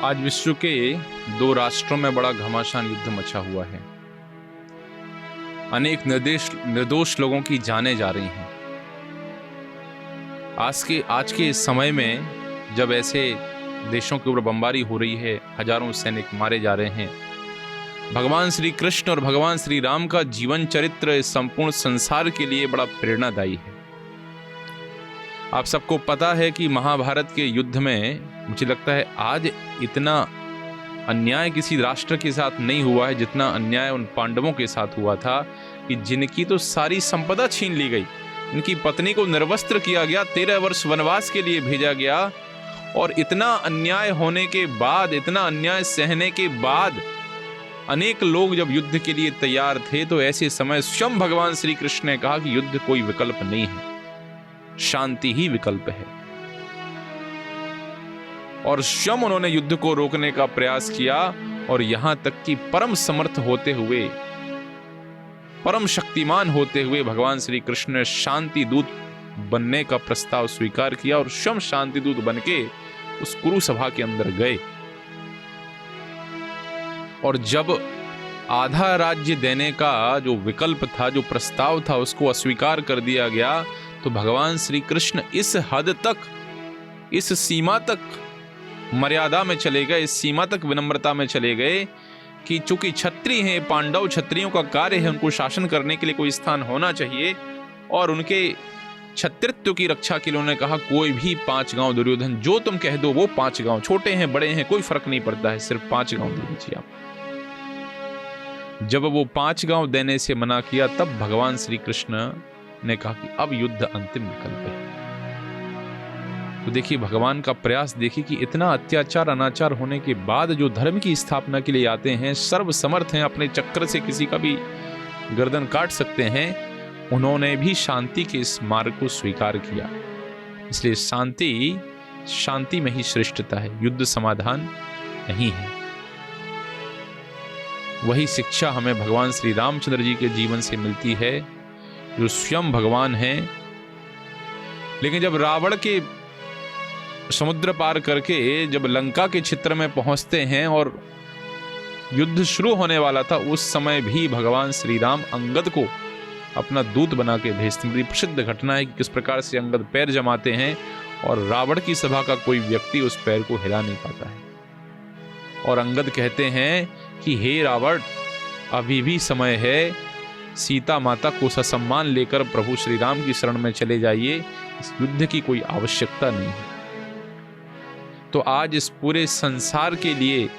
आज विश्व के दो राष्ट्रों में बड़ा घमासान युद्ध मचा हुआ है। अनेक निर्दोष लोगों की जानें जा रही हैं। आज के इस समय में जब ऐसे देशों के ऊपर बमबारी हो रही है, हजारों सैनिक मारे जा रहे हैं, भगवान श्री कृष्ण और भगवान श्री राम का जीवन चरित्र संपूर्ण संसार के लिए बड़ा प्रेरणादायी है। आप सबको पता है कि महाभारत के युद्ध में मुझे लगता है आज इतना अन्याय किसी राष्ट्र के साथ नहीं हुआ है जितना अन्याय उन पांडवों के साथ हुआ था, कि जिनकी तो सारी संपदा छीन ली गई, इनकी पत्नी को निर्वस्त्र किया गया, 13 वर्ष वनवास के लिए भेजा गया। और इतना अन्याय होने के बाद, इतना अन्याय सहने के बाद अनेक लोग जब युद्ध के लिए तैयार थे, तो ऐसे समय स्वयं भगवान श्री कृष्ण ने कहा कि युद्ध कोई विकल्प नहीं है, शांति ही विकल्प है। और स्वयं उन्होंने युद्ध को रोकने का प्रयास किया, और यहां तक कि परम समर्थ होते हुए, परम शक्तिमान होते हुए भगवान श्री कृष्ण ने शांति दूत बनने का प्रस्ताव स्वीकार किया और स्वयं शांति दूत बनके उस कुरु सभा के अंदर गए। और जब आधा राज्य देने का जो विकल्प था, जो प्रस्ताव था, उसको अस्वीकार कर दिया गया, तो भगवान श्री कृष्ण इस हद तक, इस सीमा तक मर्यादा में चले गए, इस सीमा तक विनम्रता में चले गए कि चूंकि क्षत्रिय हैं, पांडव, क्षत्रियों का कार्य है उनको शासन करने के लिए कोई स्थान होना चाहिए, और उनके क्षत्रित्व की रक्षा के लिए उन्होंने कहा कोई भी 5 गांव, दुर्योधन जो तुम कह दो वो 5 गांव, छोटे हैं बड़े हैं कोई फर्क नहीं पड़ता है, सिर्फ 5 गांव दे दीजिए आप। जब वो 5 गांव देने से मना किया, तब भगवान श्री कृष्ण ने कहा कि अब युद्ध अंतिम विकल्प है। तो देखिए भगवान का प्रयास, देखिए कि इतना अत्याचार अनाचार होने के बाद जो धर्म की स्थापना के लिए आते हैं, सर्वसमर्थ हैं, अपने चक्र से किसी का भी गर्दन काट सकते हैं, उन्होंने भी शांति के इस मार्ग को स्वीकार किया। इसलिए शांति में ही श्रेष्ठता है, युद्ध समाधान नहीं है। वही शिक्षा हमें भगवान श्री रामचंद्र जी के जीवन से मिलती है, जो स्वयं भगवान हैं। लेकिन जब रावण के समुद्र पार करके जब लंका के क्षेत्र में पहुंचते हैं और युद्ध शुरू होने वाला था, उस समय भी भगवान श्री राम अंगद को अपना दूत बना के भेजते हैं। बड़ी प्रसिद्ध घटना है कि किस प्रकार से अंगद पैर जमाते हैं और रावण की सभा का कोई व्यक्ति उस पैर को हिला नहीं पाता है। और अंगद कहते हैं कि हे रावण, अभी भी समय है, सीता माता को ससम्मान लेकर प्रभु श्री राम की शरण में चले जाइए, इस युद्ध की कोई आवश्यकता नहीं है। तो आज इस पूरे संसार के लिए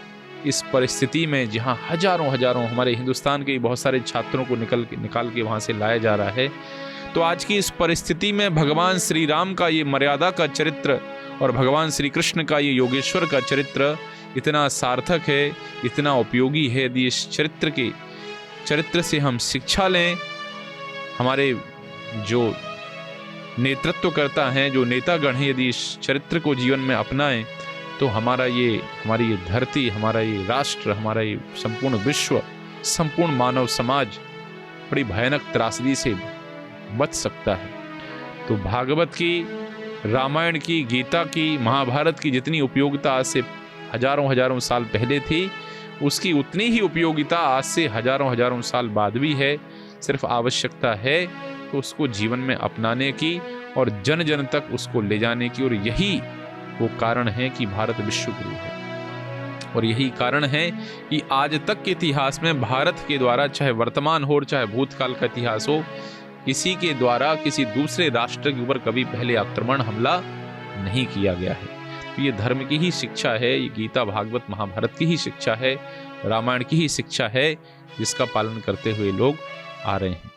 इस परिस्थिति में, जहां हजारों हमारे हिंदुस्तान के बहुत सारे छात्रों को निकाल के वहां से लाया जा रहा है, तो आज की इस परिस्थिति में भगवान श्री राम का ये मर्यादा का चरित्र और भगवान श्री कृष्ण का ये योगेश्वर का चरित्र इतना सार्थक है, इतना उपयोगी है। यदि इस चरित्र से हम शिक्षा लें, हमारे जो नेतृत्व करता है, जो नेतागण हैं, यदि इस चरित्र को जीवन में अपनाएं, तो हमारी ये धरती, हमारा ये राष्ट्र, हमारा ये संपूर्ण विश्व, संपूर्ण मानव समाज बड़ी भयानक त्रासदी से बच सकता है। तो भागवत की, रामायण की, गीता की, महाभारत की जितनी उपयोगिता आज से हजारों साल पहले थी, उसकी उतनी ही उपयोगिता आज से हजारों साल बाद भी है। सिर्फ आवश्यकता है तो उसको जीवन में अपनाने की और जन जन तक उसको ले जाने की। और यही वो कारण है कि भारत विश्व गुरु है, और यही कारण है कि आज तक के इतिहास में भारत के द्वारा, चाहे वर्तमान हो चाहे भूतकाल का इतिहास हो, किसी के द्वारा किसी दूसरे राष्ट्र के ऊपर कभी पहले आक्रमण, हमला नहीं किया गया है। तो ये धर्म की ही शिक्षा है, ये गीता, भागवत, महाभारत की ही शिक्षा है, रामायण की ही शिक्षा है, जिसका पालन करते हुए लोग आ रहे हैं।